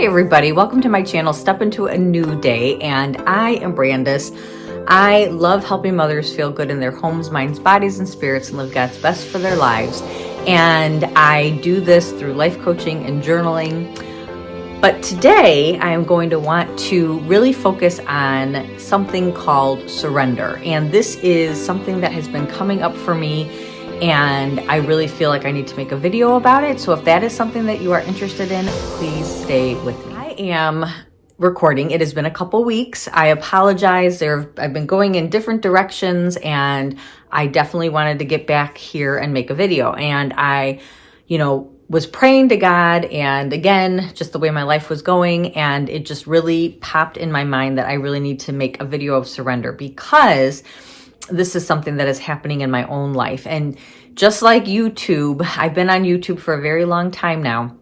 Hey everybody, welcome to my channel, Step Into a New Day, and I am Brandis. I love helping mothers feel good in their homes, minds, bodies, and spirits and live God's best for their lives. And I do this through life coaching and journaling. But today I am going to want to really focus on something called surrender. And this is something that has been coming up for me, and I really feel like I need to make a video about it. So if that is something that you are interested in, please stay with me. I am recording. It has been a couple weeks. I apologize. I've been going in different directions, and I definitely wanted to get back here and make a video. And I, was praying to God, and again, just the way my life was going, and it just really popped in my mind that I really need to make a video of surrender, because this is something that is happening in my own life. And just like YouTube, I've been on YouTube for a very long time now.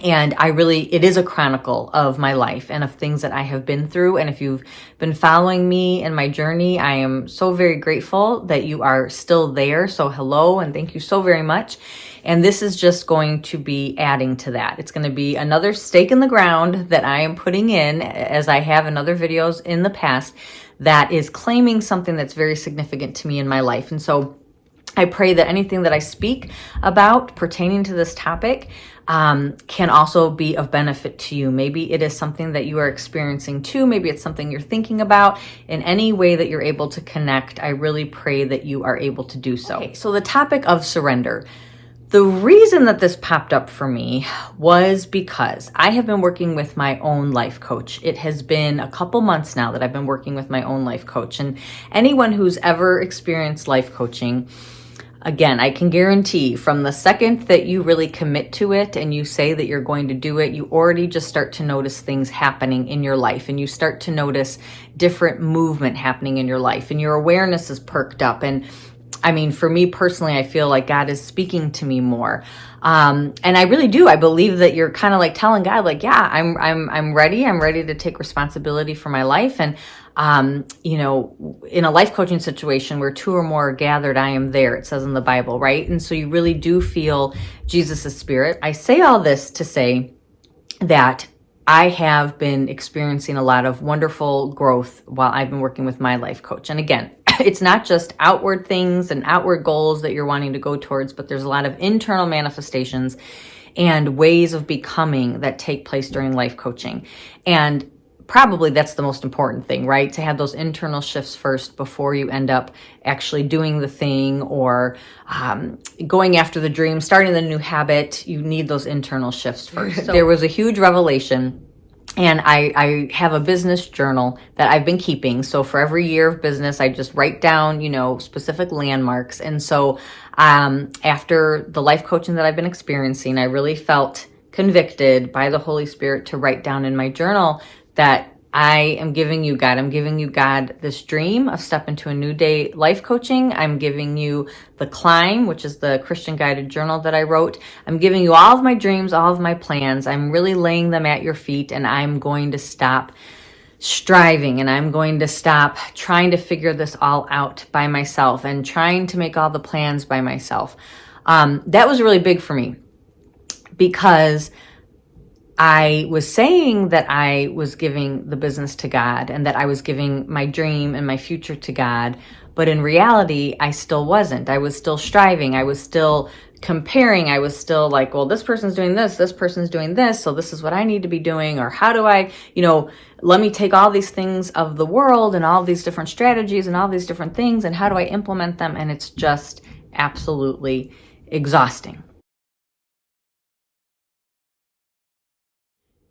And it is a chronicle of my life and of things that I have been through. And if you've been following me in my journey, I am so very grateful that you are still there. So hello, and thank you so very much. And this is just going to be adding to that. It's going to be another stake in the ground that I am putting in, as I have in other videos in the past, that is claiming something that's very significant to me in my life. And so I pray that anything that I speak about pertaining to this topic can also be of benefit to you. Maybe it is something that you are experiencing too. Maybe it's something you're thinking about. In any way that you're able to connect, I really pray that you are able to do so. Okay, so the topic of surrender. The reason that this popped up for me was because I have been working with my own life coach. It has been a couple months now that I've been working with my own life coach. And anyone who's ever experienced life coaching, again, I can guarantee from the second that you really commit to it and you say that you're going to do it, you already just start to notice things happening in your life, and you start to notice different movement happening in your life, and your awareness is perked up. And I mean, for me personally, I feel like God is speaking to me more. And I really do. I believe that you're kind of like telling God, like, yeah, I'm ready. I'm ready to take responsibility for my life. And, in a life coaching situation where two or more are gathered, I am there, it says in the Bible, right? And so you really do feel Jesus' spirit. I say all this to say that I have been experiencing a lot of wonderful growth while I've been working with my life coach. And again, it's not just outward things and outward goals that you're wanting to go towards, but there's a lot of internal manifestations and ways of becoming that take place during life coaching. And probably that's the most important thing, right? To have those internal shifts first before you end up actually doing the thing or going after the dream, starting the new habit. You need those internal shifts first. So there was a huge revelation. And I have a business journal that I've been keeping. So for every year of business, I just write down, specific landmarks. And so after the life coaching that I've been experiencing, I really felt convicted by the Holy Spirit to write down in my journal that I am giving you, God. I'm giving you, God, this dream of Step Into a New Day life coaching. I'm giving you the Climb, which is the Christian guided journal that I wrote. I'm giving you all of my dreams, all of my plans. I'm really laying them at your feet, and I'm going to stop striving, and I'm going to stop trying to figure this all out by myself and trying to make all the plans by myself. That was really big for me, because I was saying that I was giving the business to God and that I was giving my dream and my future to God. But in reality, I still wasn't. I was still striving. I was still comparing. I was still like, well, this person's doing this person's doing this, so this is what I need to be doing. Or how do I, let me take all these things of the world and all these different strategies and all these different things, and how do I implement them? And it's just absolutely exhausting.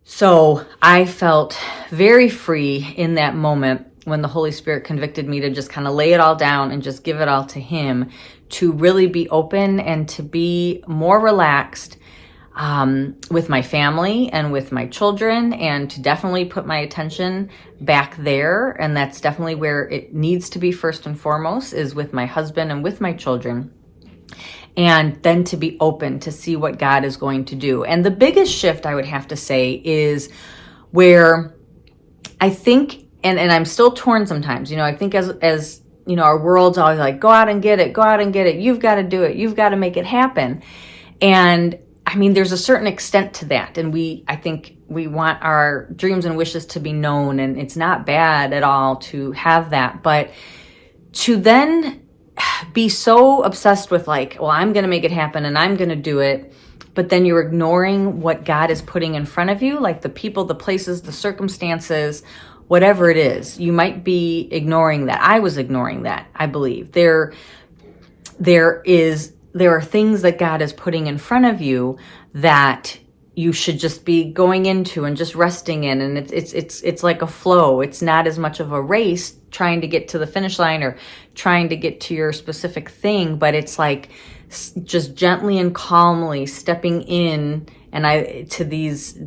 So I felt very free in that moment when the Holy Spirit convicted me to just kind of lay it all down and just give it all to Him, to really be open and to be more relaxed with my family and with my children, and to definitely put my attention back there. And that's definitely where it needs to be first and foremost, is with my husband and with my children. And then to be open to see what God is going to do. And the biggest shift, I would have to say, is where I think, and I'm still torn sometimes, I think as our world's always like, go out and get it, you've got to do it, you've got to make it happen. And I mean, there's a certain extent to that. And I think we want our dreams and wishes to be known, and it's not bad at all to have that. But to then be so obsessed with like, well, I'm going to make it happen and I'm going to do it. But then you're ignoring what God is putting in front of you, like the people, the places, the circumstances, whatever it is. You might be ignoring that. I was ignoring that, I believe. There are things that God is putting in front of you that you should just be going into and just resting in. And it's like a flow. It's not as much of a race trying to get to the finish line or trying to get to your specific thing, but it's like just gently and calmly stepping in to these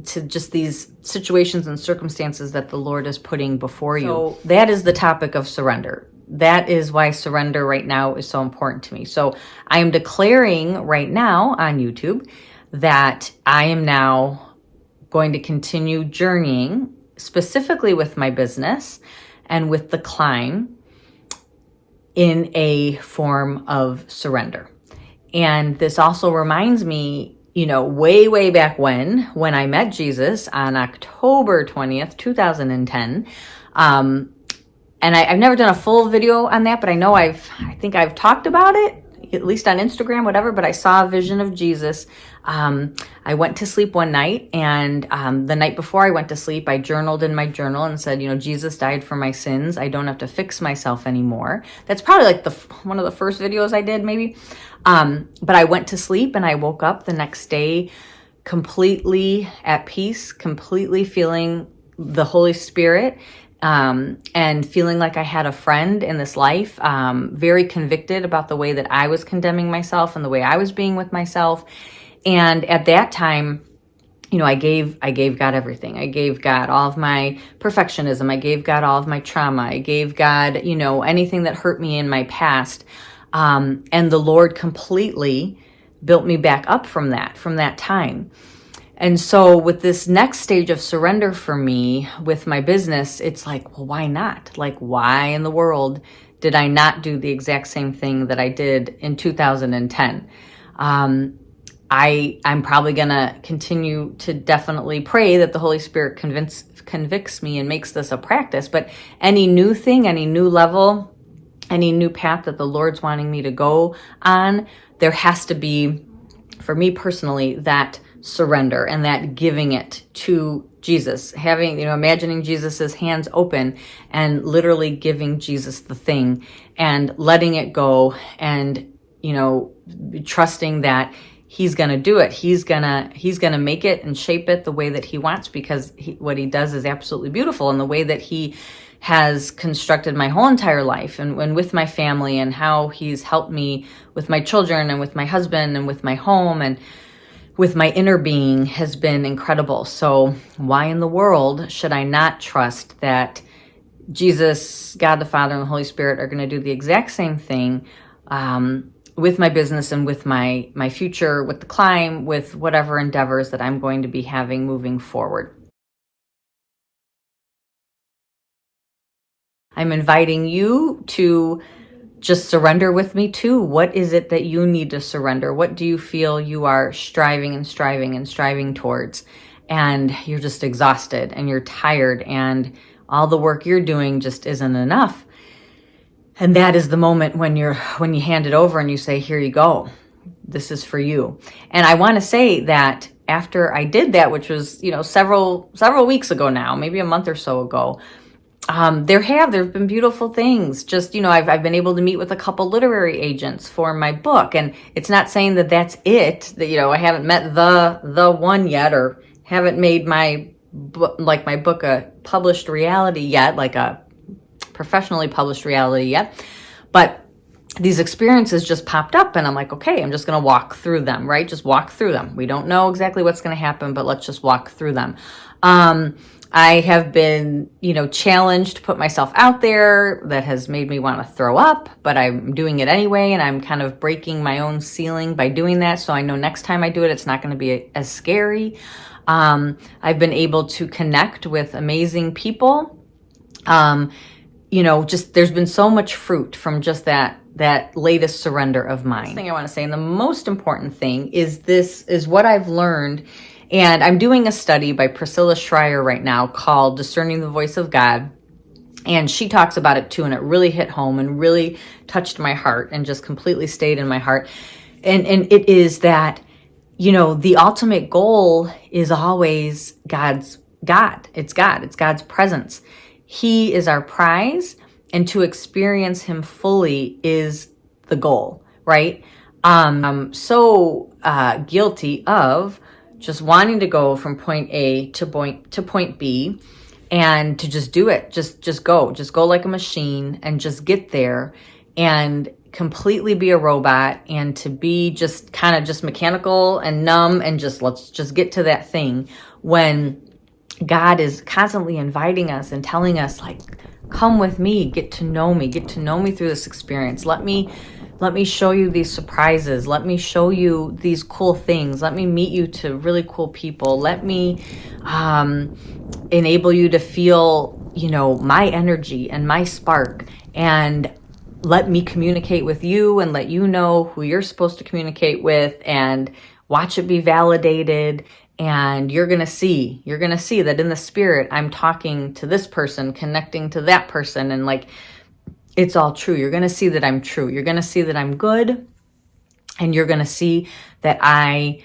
situations and circumstances that the Lord is putting before you. So that is the topic of surrender. That is why surrender right now is so important to me. So I am declaring right now on YouTube that I am now going to continue journeying specifically with my business and with the climb in a form of surrender. And this also reminds me, way back when I met Jesus on October 20th, 2010. And I've never done a full video on that, but I know I think I've talked about it, at least on Instagram, whatever, but I saw a vision of Jesus. I went to sleep one night, and the night before I went to sleep, I journaled in my journal and said, Jesus died for my sins. I don't have to fix myself anymore. That's probably like one of the first videos I did, maybe. But I went to sleep and I woke up the next day completely at peace, completely feeling the Holy Spirit, and feeling like I had a friend in this life, very convicted about the way that I was condemning myself and the way I was being with myself. And at that time, I gave God everything. I gave God all of my perfectionism. I gave God all of my trauma. I gave God, anything that hurt me in my past. And the Lord completely built me back up from that time. And so with this next stage of surrender for me with my business, it's like, well, why not? Like, why in the world did I not do the exact same thing that I did in 2010? I'm probably going to continue to definitely pray that the Holy Spirit convicts me and makes this a practice. But any new thing, any new level, any new path that the Lord's wanting me to go on, there has to be, for me personally, that surrender and that giving it to Jesus, having, imagining Jesus's hands open and literally giving Jesus the thing and letting it go and, trusting that He's going to do it. He's going to make it and shape it the way that He wants, because what He does is absolutely beautiful, and the way that He has constructed my whole entire life and with my family, and how He's helped me with my children and with my husband and with my home and with my inner being has been incredible. So why in the world should I not trust that Jesus, God the Father, and the Holy Spirit are going to do the exact same thing with my business and with my future, with the climb, with whatever endeavors that I'm going to be having moving forward. I'm inviting you to just surrender with me too. What is it that you need to surrender? What do you feel you are striving towards? And you're just exhausted and you're tired and all the work you're doing just isn't enough. And that is the moment when you hand it over and you say, here you go. This is for you. And I want to say that after I did that, which was, several weeks ago now, maybe a month or so ago, there have been beautiful things. Just, I've been able to meet with a couple literary agents for my book, and it's not saying that that's it, that, I haven't met the one yet, or haven't made my book a published reality yet, like a professionally published reality yet. But these experiences just popped up, and I'm like, okay, I'm just going to walk through them, right? Just walk through them. We don't know exactly what's going to happen, but let's just walk through them. I have been, challenged to put myself out there. That has made me want to throw up, but I'm doing it anyway, and I'm kind of breaking my own ceiling by doing that. So I know next time I do it, it's not going to be as scary. I've been able to connect with amazing people. Just there's been so much fruit from just that that latest surrender of mine. The thing I want to say, and the most important thing is this is what I've learned. And I'm doing a study by Priscilla Schreier right now called Discerning the Voice of God. And she talks about it too, and it really hit home and really touched my heart and just completely stayed in my heart. And it is that, you know, the ultimate goal is always God. It's God's presence. He is our prize, and to experience him fully is the goal, right? I'm so guilty of just wanting to go from point A to point B, and to just do it, just go like a machine and just get there and completely be a robot, and to be just kind of just mechanical and numb and just let's just get to that thing, when God is constantly inviting us and telling us, like, come with me, get to know me through this experience. Let me show you these surprises. Let me show you these cool things. Let me meet you to really cool people. Let me enable you to feel, you know, my energy and my spark, and let me communicate with you and let you know who you're supposed to communicate with, and watch it be validated. And you're going to see that in the spirit, I'm talking to this person, connecting to that person. And like, it's all true. You're going to see that I'm true. You're going to see that I'm good. And you're going to see that I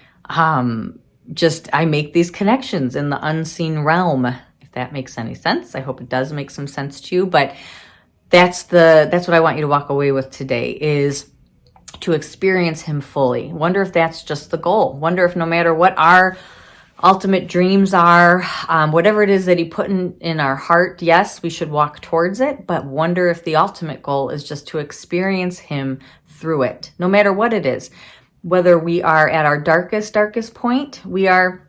make these connections in the unseen realm. If that makes any sense. I hope it does make some sense to you. But that's what I want you to walk away with today, is to experience him fully. Wonder if that's just the goal. Wonder if no matter what our ultimate dreams are, whatever it is that he put in our heart, yes, we should walk towards it, but wonder if the ultimate goal is just to experience him through it, no matter what it is. Whether we are at our darkest point, we are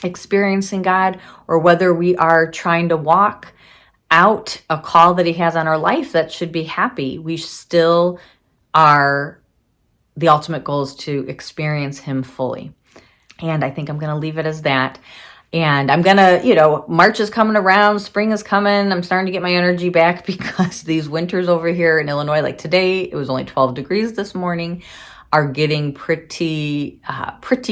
experiencing God, or whether we are trying to walk out a call that he has on our life that should be happy, we still are, the ultimate goal is to experience him fully. And I think I'm going to leave it as that. And I'm going to, you know, March is coming around, spring is coming. I'm starting to get my energy back, because these winters over here in Illinois, like today, it was only 12 degrees this morning, are getting pretty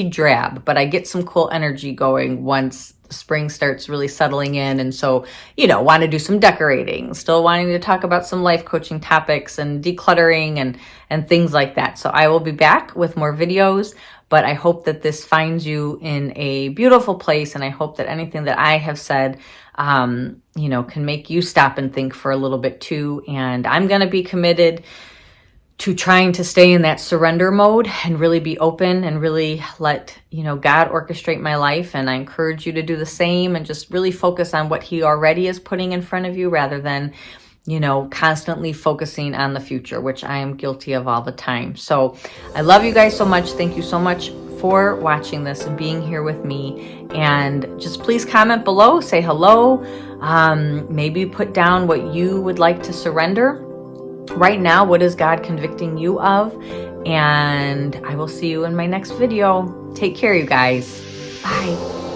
drab. But I get some cool energy going once spring starts really settling in. And so, you know, want to do some decorating, still wanting to talk about some life coaching topics and decluttering and things like that. So I will be back with more videos, but I hope that this finds you in a beautiful place. And I hope that anything that I have said, you know, can make you stop and think for a little bit too. And I'm going to be committed to trying to stay in that surrender mode and really be open and really let, you know, God orchestrate my life. And I encourage you to do the same, and just really focus on what he already is putting in front of you, rather than, you know, constantly focusing on the future, which I am guilty of all the time. So I love you guys so much. Thank you so much for watching this and being here with me. And just please comment below, say hello, maybe put down what you would like to surrender right now. What is God convicting you of? And I will see you in my next video. Take care, you guys. Bye.